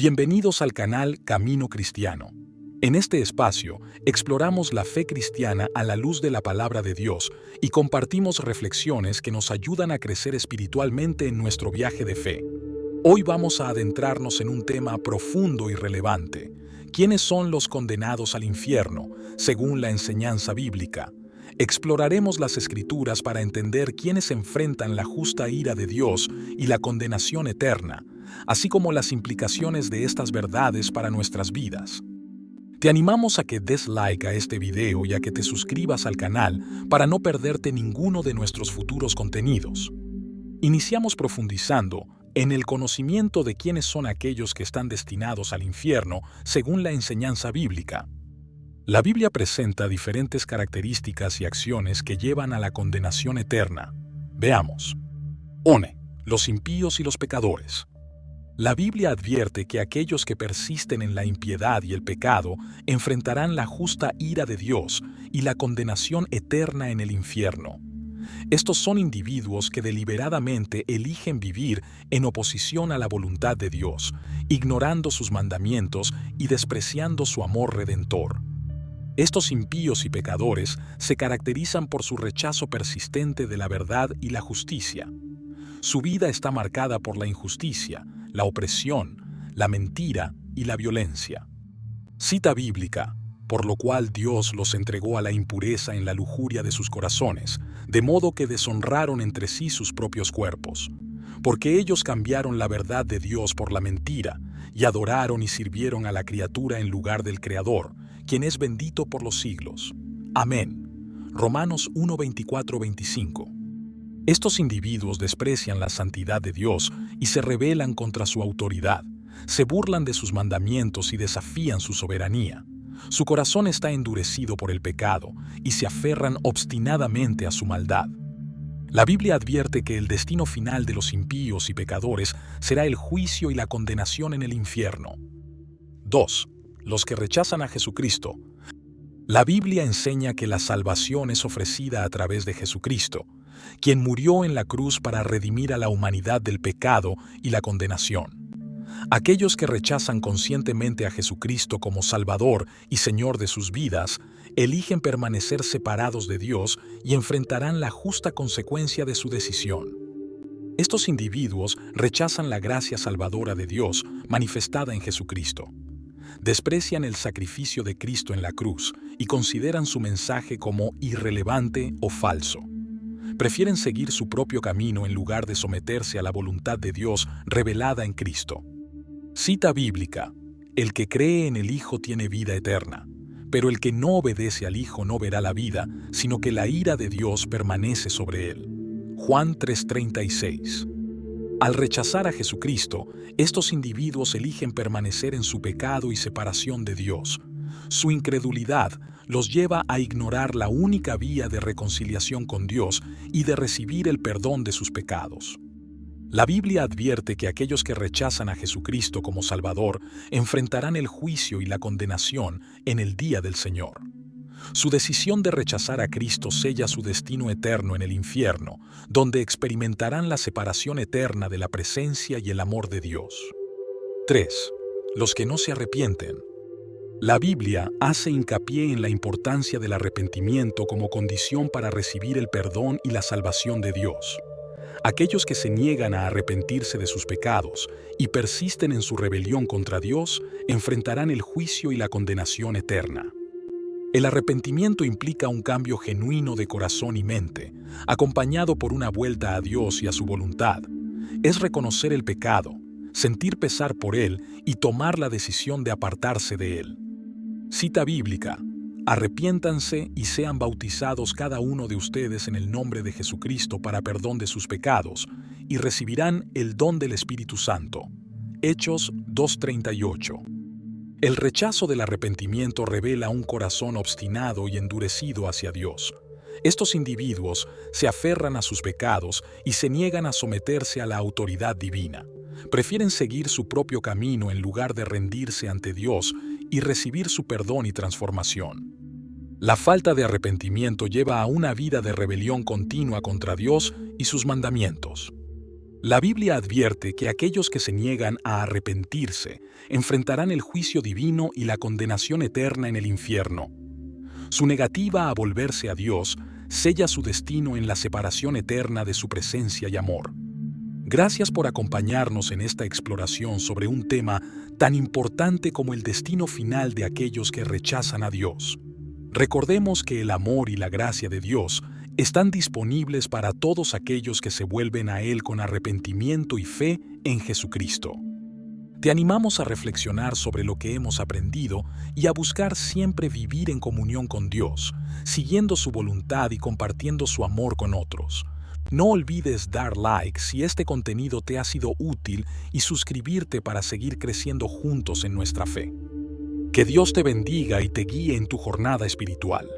Bienvenidos al canal Camino Cristiano. En este espacio exploramos la fe cristiana a la luz de la palabra de Dios y compartimos reflexiones que nos ayudan a crecer espiritualmente en nuestro viaje de fe. Hoy vamos a adentrarnos en un tema profundo y relevante. ¿Quiénes son los condenados al infierno, según la enseñanza bíblica? Exploraremos las Escrituras para entender quiénes enfrentan la justa ira de Dios y la condenación eterna, así como las implicaciones de estas verdades para nuestras vidas. Te animamos a que des like a este video y a que te suscribas al canal para no perderte ninguno de nuestros futuros contenidos. Iniciamos profundizando en el conocimiento de quiénes son aquellos que están destinados al infierno según la enseñanza bíblica. La Biblia presenta diferentes características y acciones que llevan a la condenación eterna. Veamos. 1. Los impíos y los pecadores. La Biblia advierte que aquellos que persisten en la impiedad y el pecado enfrentarán la justa ira de Dios y la condenación eterna en el infierno. Estos son individuos que deliberadamente eligen vivir en oposición a la voluntad de Dios, ignorando sus mandamientos y despreciando su amor redentor. Estos impíos y pecadores se caracterizan por su rechazo persistente de la verdad y la justicia. Su vida está marcada por la injusticia, la opresión, la mentira y la violencia. Cita bíblica, por lo cual Dios los entregó a la impureza en la lujuria de sus corazones, de modo que deshonraron entre sí sus propios cuerpos. Porque ellos cambiaron la verdad de Dios por la mentira, y adoraron y sirvieron a la criatura en lugar del Creador, quien es bendito por los siglos. Amén. Romanos 1:24-25. Estos individuos desprecian la santidad de Dios y se rebelan contra su autoridad, se burlan de sus mandamientos y desafían su soberanía. Su corazón está endurecido por el pecado y se aferran obstinadamente a su maldad. La Biblia advierte que el destino final de los impíos y pecadores será el juicio y la condenación en el infierno. 2. Los que rechazan a Jesucristo. La Biblia enseña que la salvación es ofrecida a través de Jesucristo, quien murió en la cruz para redimir a la humanidad del pecado y la condenación. Aquellos que rechazan conscientemente a Jesucristo como Salvador y Señor de sus vidas, eligen permanecer separados de Dios y enfrentarán la justa consecuencia de su decisión. Estos individuos rechazan la gracia salvadora de Dios manifestada en Jesucristo. Desprecian el sacrificio de Cristo en la cruz y consideran su mensaje como irrelevante o falso. Prefieren seguir su propio camino en lugar de someterse a la voluntad de Dios revelada en Cristo. Cita bíblica: el que cree en el Hijo tiene vida eterna, pero el que no obedece al Hijo no verá la vida, sino que la ira de Dios permanece sobre él. Juan 3:36. Al rechazar a Jesucristo, estos individuos eligen permanecer en su pecado y separación de Dios. Su incredulidad los lleva a ignorar la única vía de reconciliación con Dios y de recibir el perdón de sus pecados. La Biblia advierte que aquellos que rechazan a Jesucristo como Salvador enfrentarán el juicio y la condenación en el día del Señor. Su decisión de rechazar a Cristo sella su destino eterno en el infierno, donde experimentarán la separación eterna de la presencia y el amor de Dios. 3. Los que no se arrepienten. La Biblia hace hincapié en la importancia del arrepentimiento como condición para recibir el perdón y la salvación de Dios. Aquellos que se niegan a arrepentirse de sus pecados y persisten en su rebelión contra Dios enfrentarán el juicio y la condenación eterna. El arrepentimiento implica un cambio genuino de corazón y mente, acompañado por una vuelta a Dios y a su voluntad. Es reconocer el pecado, sentir pesar por él y tomar la decisión de apartarse de él. Cita bíblica: arrepiéntanse y sean bautizados cada uno de ustedes en el nombre de Jesucristo para perdón de sus pecados, y recibirán el don del Espíritu Santo. Hechos 2:38. El rechazo del arrepentimiento revela un corazón obstinado y endurecido hacia Dios. Estos individuos se aferran a sus pecados y se niegan a someterse a la autoridad divina. Prefieren seguir su propio camino en lugar de rendirse ante Dios y recibir su perdón y transformación. La falta de arrepentimiento lleva a una vida de rebelión continua contra Dios y sus mandamientos. La Biblia advierte que aquellos que se niegan a arrepentirse enfrentarán el juicio divino y la condenación eterna en el infierno. Su negativa a volverse a Dios sella su destino en la separación eterna de su presencia y amor. Gracias por acompañarnos en esta exploración sobre un tema tan importante como el destino final de aquellos que rechazan a Dios. Recordemos que el amor y la gracia de Dios están disponibles para todos aquellos que se vuelven a Él con arrepentimiento y fe en Jesucristo. Te animamos a reflexionar sobre lo que hemos aprendido y a buscar siempre vivir en comunión con Dios, siguiendo su voluntad y compartiendo su amor con otros. No olvides dar like si este contenido te ha sido útil y suscribirte para seguir creciendo juntos en nuestra fe. Que Dios te bendiga y te guíe en tu jornada espiritual.